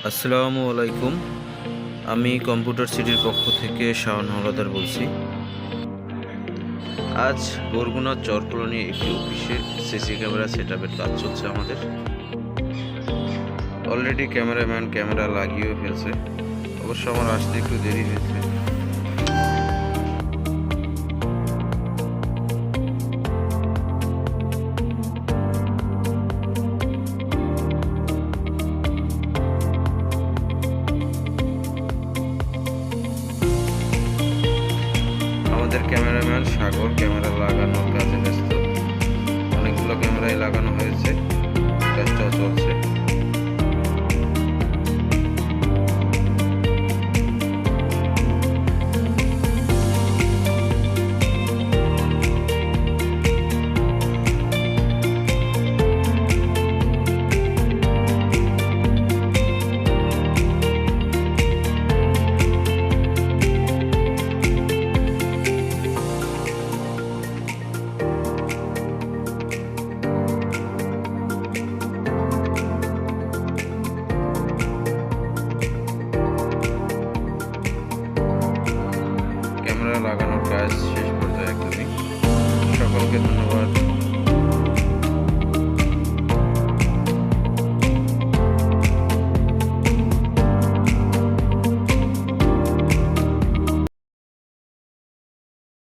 আসসালামু আলাইকুম। আমি কম্পিউটার সিটির পক্ষ থেকে শাওন হলাদার বলছি। আজ বরগুনা চরকলনি একটি অফিসে সিসি ক্যামেরা সেটআপের কাজ চলছে আমাদের। অলরেডি ক্যামেরাম্যান ক্যামেরা লাগিয়েও ফেলছে, অবশ্য আমার আসতে একটু দেরি হয়েছে। আমাদের ক্যামেরাম্যান সাগর ক্যামেরা লাগানোর কাজে ব্যস্ত। অনেকগুলো ক্যামেরাই লাগানো হয়েছে, কাজটাও চলছে। ক্যামেরা লাগানোর কাজ শেষ পর্যায়ে একদমই। সকলকে ধন্যবাদ।